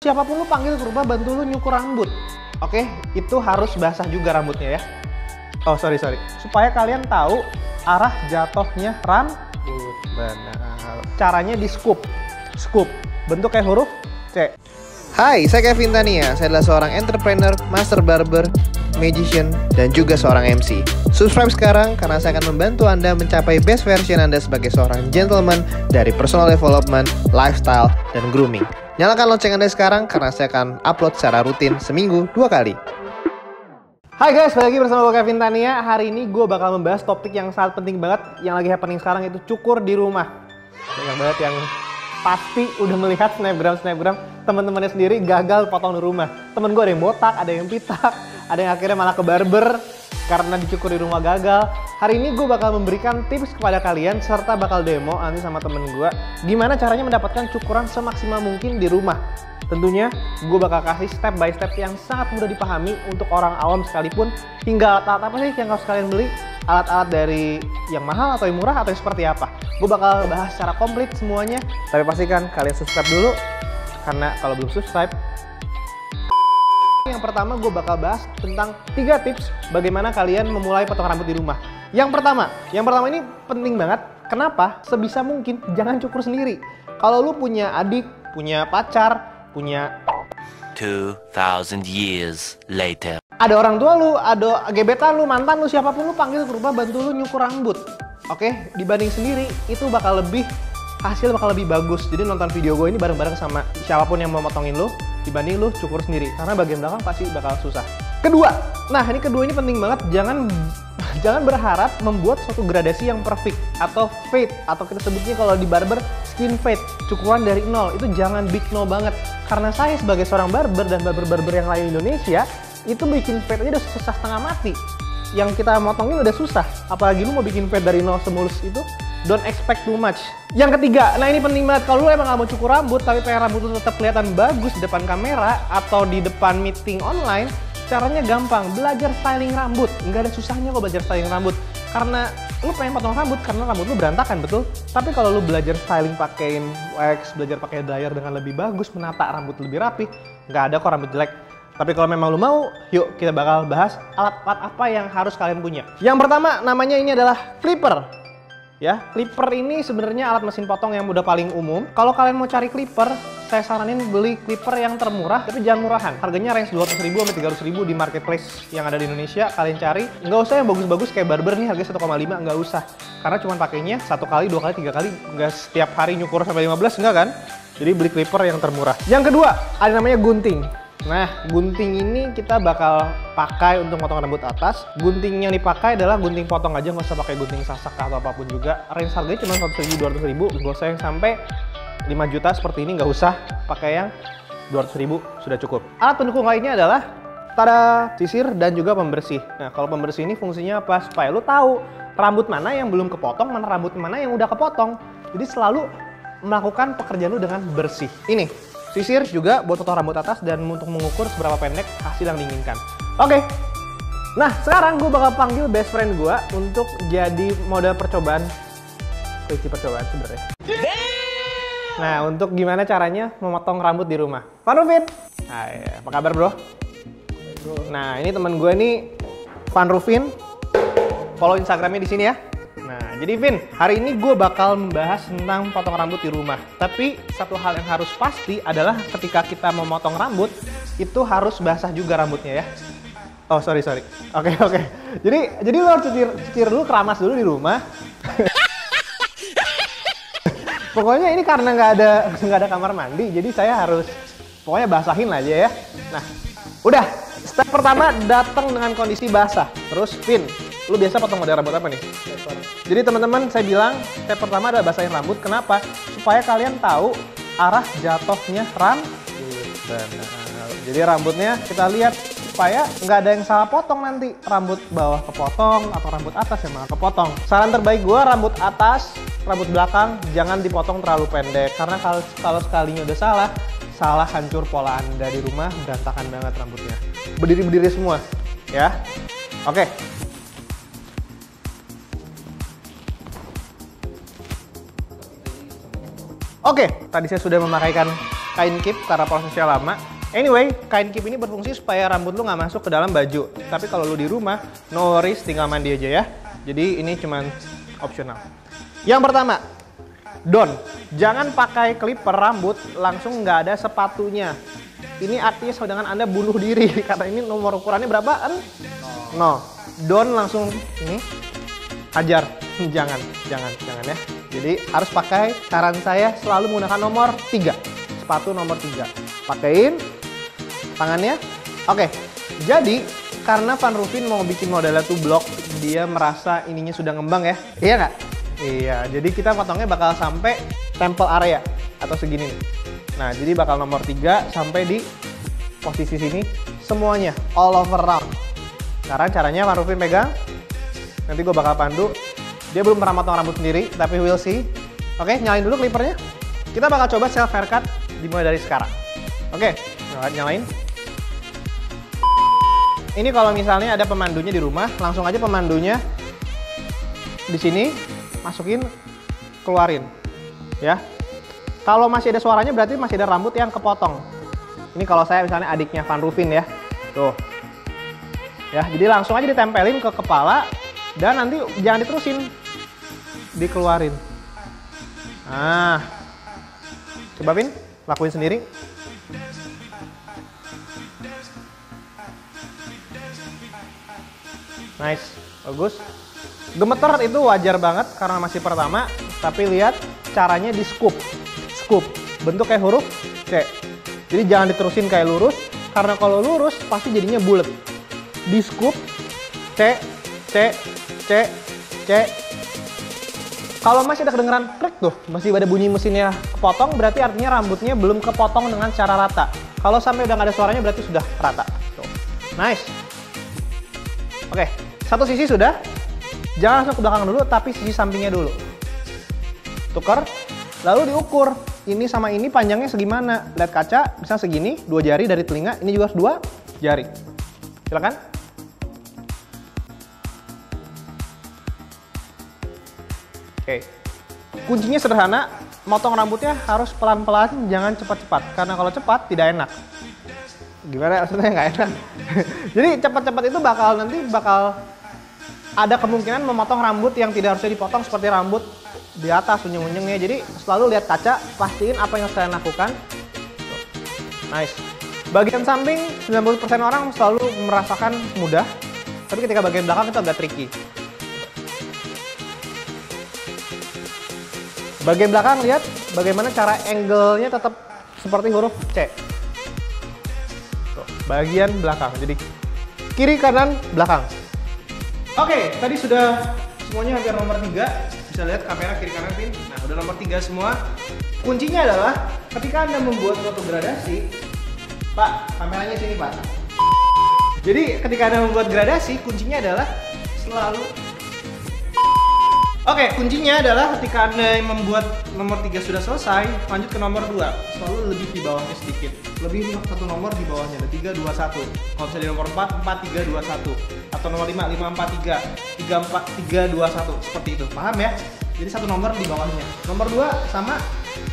siapapun lu panggil ke rumah bantu lu nyukur rambut. Oke, itu harus basah juga rambutnya ya. Oh, sorry. Supaya kalian tahu arah jatuhnya rambut. Benar. Caranya di scoop. Scoop. Bentuk kayak huruf C. Hai, saya Kevin Tania. Saya adalah seorang entrepreneur, master barber, magician, dan juga seorang MC. Subscribe sekarang karena saya akan membantu Anda mencapai best version Anda sebagai seorang gentleman dari personal development, lifestyle, dan grooming. Nyalakan lonceng Anda sekarang karena saya akan upload secara rutin seminggu 2 kali. Hai guys, balik lagi bersama gue Kevin Tania. Hari ini gue bakal membahas topik yang sangat penting banget yang lagi happening sekarang, itu cukur di rumah. Banyak banget yang pasti udah melihat snapgram teman-temannya sendiri gagal potong di rumah. Temen gue ada yang botak, ada yang pitak, ada yang akhirnya malah ke barber karena dicukur di rumah gagal. Hari ini gue bakal memberikan tips kepada kalian serta bakal demo nanti sama temen gue gimana caranya mendapatkan cukuran semaksimal mungkin di rumah. Tentunya gue bakal kasih step by step yang sangat mudah dipahami untuk orang awam sekalipun, hingga alat-alat apa sih yang harus kalian beli, alat-alat dari yang mahal atau yang murah atau yang seperti apa. Gue bakal bahas secara komplit semuanya, tapi pastikan kalian subscribe dulu karena kalau belum subscribe. Yang pertama gue bakal bahas tentang 3 tips bagaimana kalian memulai potong rambut di rumah. Yang pertama ini penting banget. Kenapa? Sebisa mungkin jangan cukur sendiri. Kalau lu punya adik, punya pacar, punya 2000 years later, ada orang tua lu, ada gebetan lu, mantan lu, siapapun lu panggil ke rumah bantu lu nyukur rambut. Oke, dibanding sendiri itu bakal lebih, hasil bakal lebih bagus. Jadi nonton video gue ini bareng-bareng sama siapapun yang mau motongin lu dibanding lu cukur sendiri, karena bagian belakang pasti bakal susah. Kedua ini penting banget, jangan berharap membuat suatu gradasi yang perfect atau fade, atau kita sebutnya kalau di barber skin fade, cukuran dari nol. Itu jangan big no banget, karena saya sebagai seorang barber dan barber yang lain di Indonesia itu bikin fade aja udah susah setengah mati. Yang kita motongin udah susah, apalagi lu mau bikin fade dari nol semulus itu. Don't expect too much. Yang ketiga, nah ini penting banget. Kalau lu emang gak mau cukur rambut tapi pengen rambut lu tetap kelihatan bagus di depan kamera atau di depan meeting online, caranya gampang, belajar styling rambut. Nggak ada susahnya kok belajar styling rambut. Karena lu pengen potong rambut karena rambut lu berantakan, betul? Tapi kalau lu belajar styling pakein wax, belajar pakai dryer dengan lebih bagus, menata rambut lebih rapi, nggak ada kok rambut jelek. Tapi kalau memang lu mau, yuk kita bakal bahas alat-alat apa yang harus kalian punya. Yang pertama namanya ini adalah clipper. Ya, clipper ini sebenarnya alat mesin potong yang udah paling umum. Kalau kalian mau cari clipper, saya saranin beli clipper yang termurah, tapi jangan murahan. Harganya range 200.000 sampai 300.000 di marketplace yang ada di Indonesia. Kalian cari, nggak usah yang bagus-bagus kayak barber nih harganya 1,5, nggak usah. Karena cuma pakainya 1 kali, 2 kali, 3 kali, nggak setiap hari nyukur sampai 15, nggak kan? Jadi beli clipper yang termurah. Yang kedua, ada namanya gunting. Nah, gunting ini kita bakal pakai untuk potong rambut atas. Gunting yang dipakai adalah gunting potong aja, nggak usah pakai gunting sasak atau apapun juga. Range harganya cuma 100.000, 200.000, nggak usah yang sampai 5 juta seperti ini, nggak usah pakai yang 200.000, sudah cukup. Alat pendukung lainnya adalah sisir dan juga pembersih. Nah, kalau pembersih ini fungsinya apa? Supaya lu tahu rambut mana yang belum kepotong, mana rambut mana yang udah kepotong. Jadi selalu melakukan pekerjaan lu dengan bersih. Ini sisir juga buat potong rambut atas dan untuk mengukur seberapa pendek hasil yang diinginkan. Oke. Nah, sekarang gue bakal panggil best friend gue untuk jadi model percobaan. Percobaan sebenarnya. Nah, untuk gimana caranya memotong rambut di rumah. Van Rufin. Hai, apa kabar bro? Nah, ini teman gue nih, Van Rufin. Follow Instagramnya di sini ya. Nah, jadi Vin, hari ini gue bakal membahas tentang potong rambut di rumah. Tapi satu hal yang harus pasti adalah ketika kita memotong rambut, itu harus basah juga rambutnya ya. Oh, sorry. Oke. Jadi lo harus cuci dulu, keramas dulu di rumah. Pokoknya ini karena nggak ada kamar mandi, jadi saya harus pokoknya basahin aja ya. Nah, udah. Step pertama, datang dengan kondisi basah. Terus, Vin, lu biasa potong model rambut apa nih? Jadi teman-teman, saya bilang step pertama adalah basahin rambut. Kenapa? Supaya kalian tahu arah jatuhnya rambut. Benar. Jadi rambutnya kita lihat supaya nggak ada yang salah potong nanti. Rambut bawah kepotong atau rambut atas yang malah kepotong. Saran terbaik gue, rambut atas, rambut belakang jangan dipotong terlalu pendek. Karena kalau sekalinya udah salah hancur pola Anda di rumah, berantakan banget rambutnya. Berdiri semua, ya. Oke. Oke, tadi saya sudah memakaikan kain keep karena prosesnya lama. Anyway, kain keep ini berfungsi supaya rambut lu nggak masuk ke dalam baju. Tapi kalau lu di rumah, no worries, tinggal mandi aja ya. Jadi ini cuman opsional. Yang pertama, jangan pakai clipper rambut langsung nggak ada sepatunya. Ini artinya saudara Anda bunuh diri karena ini nomor ukurannya berapaan? No. Don't langsung ini hajar. Jangan ya. Jadi harus pakai, saran saya selalu menggunakan nomor 3. Sepatu nomor 3. Pakein tangannya. Oke. Jadi karena Van Roofen mau bikin modelnya tuh blok, dia merasa ininya sudah ngembang ya. Iya nggak? Iya. Jadi kita potongnya bakal sampai temple area atau segini nih. Nah, jadi bakal nomor 3 sampai di posisi sini semuanya all over round. Sekarang caranya Van Roofen pegang. Nanti gue bakal pandu. Dia belum pernah potong rambut sendiri, tapi we'll see. Oke, nyalain dulu clippernya. Kita bakal coba self haircut dimulai dari sekarang. Oke, nyalain. Ini kalau misalnya ada pemandunya di rumah, langsung aja pemandunya di sini masukin, keluarin, ya. Kalau masih ada suaranya berarti masih ada rambut yang kepotong. Ini kalau saya misalnya adiknya Van Roofen ya, tuh. Ya, jadi langsung aja ditempelin ke kepala dan nanti jangan diterusin, dikeluarin. Nah, coba Vin, lakuin sendiri. Nice, bagus. Gemeter itu wajar banget karena masih pertama, tapi lihat caranya di scoop. Bentuk kayak huruf C. Jadi jangan diterusin kayak lurus, karena kalau lurus pasti jadinya bulat. Di scoop C. Kalau masih ada kedengeran klik tuh, masih ada bunyi mesinnya kepotong, berarti artinya rambutnya belum kepotong dengan cara rata. Kalau sampai udah nggak ada suaranya berarti sudah rata. Tuh. Nice. Oke, satu sisi sudah. Jangan langsung ke belakang dulu, tapi sisi sampingnya dulu. Tukar, lalu diukur. Ini sama ini panjangnya segimana? Lihat kaca, bisa segini, 2 jari dari telinga. Ini juga harus 2 jari. Silakan. Oke. Kuncinya sederhana, motong rambutnya harus pelan-pelan, jangan cepat-cepat. Karena kalau cepat tidak enak. Gimana maksudnya nggak enak? Jadi cepat-cepat itu bakal ada kemungkinan memotong rambut yang tidak harusnya dipotong seperti rambut di atas unyeng-unyengnya. Jadi selalu lihat kaca, pastiin apa yang kalian lakukan. Nice. Bagian samping 90% orang selalu merasakan mudah, tapi ketika bagian belakang itu agak tricky. Bagian belakang lihat bagaimana cara angle-nya tetap seperti huruf C. Tuh, bagian belakang. Jadi kiri kanan belakang. Oke, tadi sudah semuanya hampir nomor 3. Bisa lihat kamera kiri kanan pin. Nah, udah nomor 3 semua. Kuncinya adalah ketika Anda membuat suatu gradasi, Pak, kameranya sini, Pak. Jadi ketika Anda membuat gradasi, kuncinya adalah selalu kuncinya adalah ketika Anda membuat nomor 3 sudah selesai, lanjut ke nomor 2. Selalu lebih di bawahnya sedikit. Lebih satu nomor di bawahnya, ada 3, 2, 1. Kalau misalnya di nomor 4, 4, 3, 2, 1. Atau nomor 5, 5, 4, 3. 3, 4, 3, 2, 1. Seperti itu, paham ya? Jadi satu nomor di bawahnya. Nomor 2 sama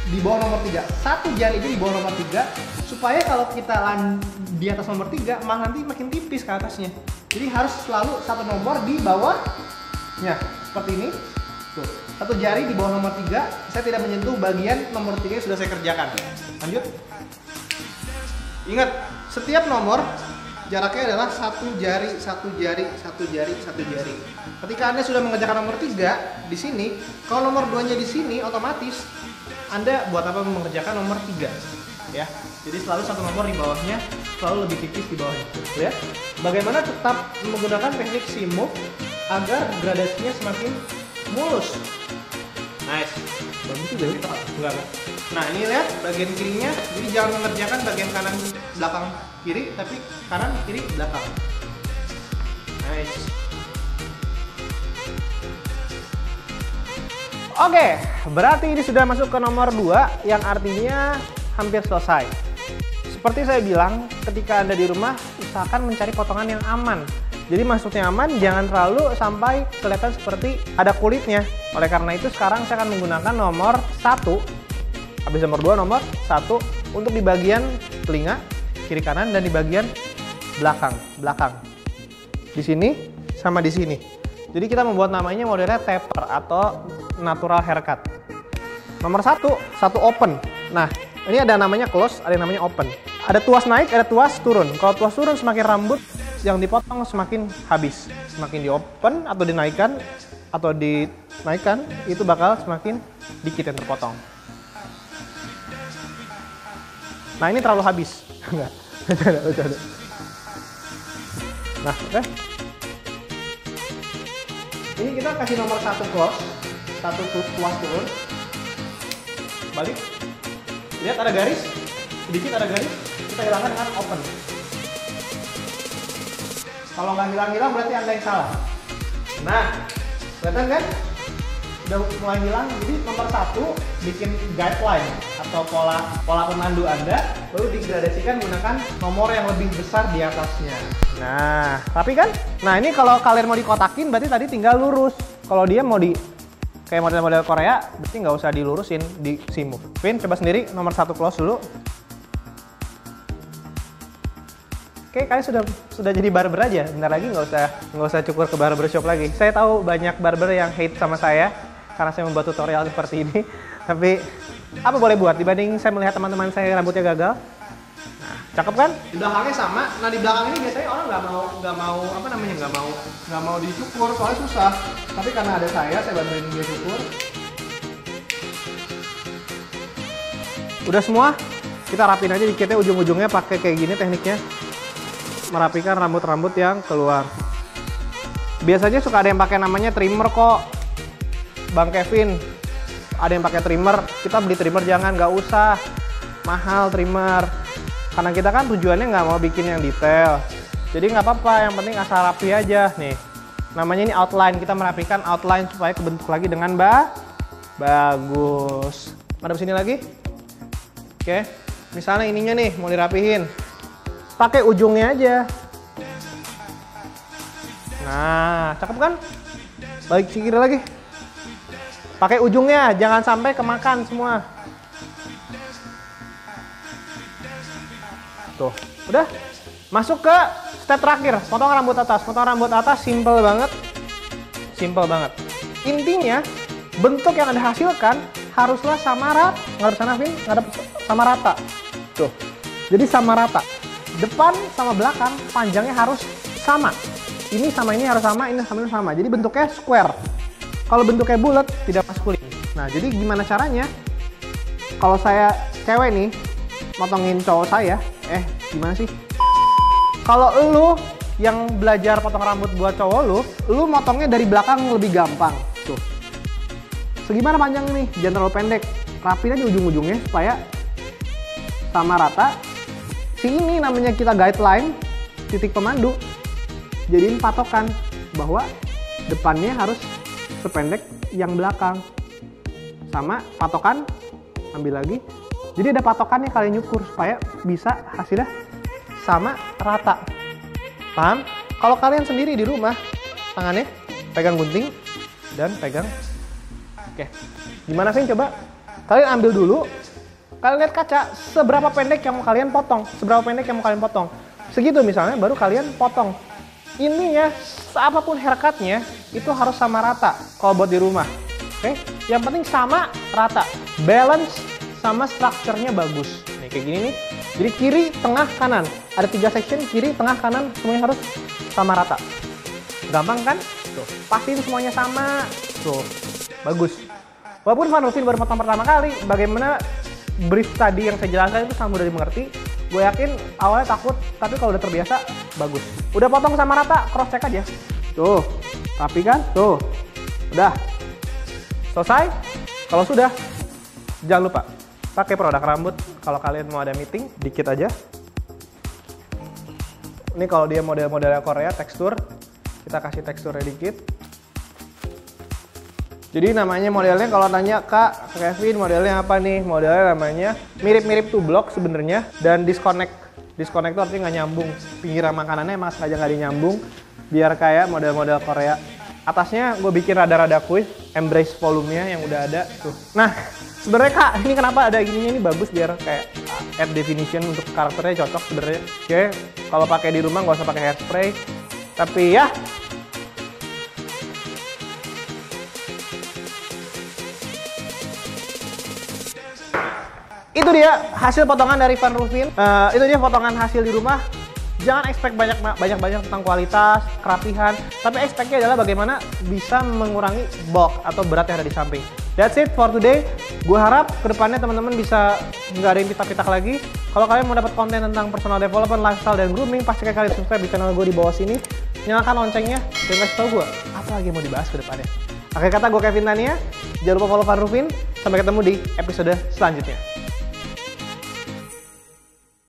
di bawah nomor 3. Satu jari itu di bawah nomor 3. Supaya kalau kita di atas nomor 3, malah nanti makin tipis ke atasnya. Jadi harus selalu satu nomor di bawahnya. Seperti ini. Tuh, satu jari di bawah nomor 3, saya tidak menyentuh bagian nomor 3 yang sudah saya kerjakan. Lanjut. Ingat, setiap nomor jaraknya adalah satu jari, satu jari, satu jari, satu jari. Ketika Anda sudah mengerjakan nomor 3 di sini, kalau nomor 2-nya di sini, otomatis Anda buat apa mengerjakan nomor 3, ya. Jadi selalu satu nomor di bawahnya, selalu lebih tipis di bawahnya. Lihat, bagaimana tetap menggunakan teknik simuk agar gradasinya semakin mulus. Nice. Bagus juga ya? Enggak. Nah, ini lihat bagian kirinya. Jadi jangan mengerjakan bagian kanan belakang kiri, tapi kanan kiri belakang. Nice. Oke, berarti ini sudah masuk ke nomor 2 yang artinya hampir selesai. Seperti saya bilang, ketika Anda di rumah usahakan mencari potongan yang aman. Jadi maksudnya aman, jangan terlalu sampai kelihatan seperti ada kulitnya. Oleh karena itu sekarang saya akan menggunakan nomor 1. Habis nomor 2, nomor 1 untuk di bagian telinga kiri kanan dan di bagian belakang. Di sini sama di sini. Jadi kita membuat namanya modelnya taper atau natural haircut. Nomor satu open. Nah, ini ada namanya close, ada yang namanya open. Ada tuas naik, ada tuas turun. Kalau tuas turun semakin rambut yang dipotong semakin habis. Semakin di open atau dinaikkan itu bakal semakin dikit yang terpotong. Nah, ini terlalu habis. Enggak. Bercanda. Nah, oke. Ini kita kasih nomor 1 close, 1 tuas turun. Balik. Lihat ada garis, sedikit ada garis. Kita hilangkan dengan open. Kalau nggak hilang-hilang berarti Anda yang salah. Nah, kelihatan kan? Udah mulai hilang. Jadi nomor 1 bikin guideline atau pola pemandu Anda, lalu digradasikan menggunakan nomor yang lebih besar di atasnya. Nah, tapi kan? Nah, ini kalau kalian mau dikotakin berarti tadi tinggal lurus. Kalau dia mau di kayak model-model Korea, berarti nggak usah dilurusin, di simove. Vin, coba sendiri nomor 1 close dulu. Oke, kalian sudah jadi barber aja. Bentar lagi nggak usah cukur ke barbershop lagi. Saya tahu banyak barber yang hate sama saya karena saya membuat tutorial seperti ini. Tapi apa boleh buat dibanding saya melihat teman-teman saya rambutnya gagal. Nah, cakep kan? Di belakangnya sama. Nah, di belakang ini biasanya orang nggak mau dicukur soalnya susah. Tapi karena ada saya bantuin dia cukur. Udah semua, kita rapin aja dikitnya, ujung-ujungnya pakai kayak gini tekniknya. Merapikan rambut-rambut yang keluar. Biasanya suka ada yang pakai namanya trimmer kok, Bang Kevin. Ada yang pakai trimmer. Kita beli trimmer jangan, nggak usah. Mahal trimmer. Karena kita kan tujuannya nggak mau bikin yang detail. Jadi nggak apa-apa, yang penting asal rapi aja. Nih, namanya ini outline. Kita merapikan outline supaya kebentuk lagi dengan bagus. Madep sini lagi. Oke, misalnya ininya nih mau dirapihin. Pakai ujungnya aja. Nah, cakep kan? Balik ke kiri lagi. Pakai ujungnya, jangan sampai kemakan semua. Tuh, udah. Masuk ke step terakhir, potong rambut atas. Potong rambut atas simple banget. Simple banget. Intinya, bentuk yang Anda hasilkan haruslah sama rata. Ngadep sana, Vin. Ngadep sama rata. Tuh. Jadi sama rata. Depan sama belakang panjangnya harus sama. Ini sama ini harus sama, ini sama ini sama. Jadi bentuknya square. Kalau bentuknya bulat tidak maskulin. Nah, jadi gimana caranya? Kalau saya cewek nih motongin cowok saya, gimana sih? Kalau lu yang belajar potong rambut buat cowok lu motongnya dari belakang lebih gampang. Tuh. Segimana panjang nih? Jangan terlalu pendek. Rapin aja ujung-ujungnya supaya sama rata. Ini namanya kita guideline, titik pemandu. Jadiin patokan bahwa depannya harus sependek yang belakang. Sama patokan, ambil lagi. Jadi ada patokannya kalian nyukur supaya bisa hasilnya sama rata. Paham? Kalau kalian sendiri di rumah, tangannya pegang gunting dan pegang. Oke. Gimana sih coba? Kalian ambil dulu. Kalian lihat kaca, seberapa pendek yang mau kalian potong. Seberapa pendek yang mau kalian potong. Segitu misalnya, baru kalian potong. Ini ya, apapun haircutnya, itu harus sama rata kalau buat di rumah. Oke? Yang penting sama rata. Balance sama strukturnya bagus. Nih, kayak gini nih. Jadi kiri, tengah, kanan. Ada 3 section, kiri, tengah, kanan. Semuanya harus sama rata. Gampang kan? Tuh, pastiin semuanya sama. Tuh, bagus. Walaupun Van Rufin baru potong pertama kali, bagaimana brief tadi yang saya jelaskan itu sama udah dimengerti. Gue yakin awalnya takut, tapi kalau udah terbiasa, bagus. Udah potong sama rata, cross check aja. Tuh, rapi kan? Tuh, udah. Selesai? Kalau sudah, jangan lupa pakai produk rambut. Kalau kalian mau ada meeting, dikit aja. Ini kalau dia model-modelnya Korea, tekstur, kita kasih teksturnya dikit. Jadi namanya modelnya kalau tanya Kak Kevin modelnya apa nih? Modelnya namanya mirip-mirip tublok sebenarnya dan disconnect. Disconnect itu artinya nggak nyambung. Pinggiran makanannya emang sengaja nggak dinyambung biar kayak model-model Korea. Atasnya gue bikin rada-rada quiz, embrace volumenya yang udah ada tuh. Nah, Sebenarnya Kak, ini kenapa ada gininya ini bagus biar kayak add definition untuk karakternya cocok sebenarnya. Oke, kalau pakai di rumah nggak usah pakai hairspray. Tapi ya, itu dia hasil potongan dari Van Roofen. Itu dia potongan hasil di rumah. Jangan expect banyak tentang kualitas, kerapihan, tapi expect-nya adalah bagaimana bisa mengurangi bulk atau berat yang ada di samping. That's it for today. Gue harap kedepannya teman-teman bisa nggak ada yang pitak-pitak lagi. Kalau kalian mau dapat konten tentang personal development, lifestyle, dan grooming, pastikan kalian subscribe di channel gue di bawah sini. Nyalakan loncengnya dan kasih tau gue apa lagi yang mau dibahas ke depannya. Akhir kata, gue Kevin Tania. Jangan lupa follow Van Roofen. Sampai ketemu di episode selanjutnya.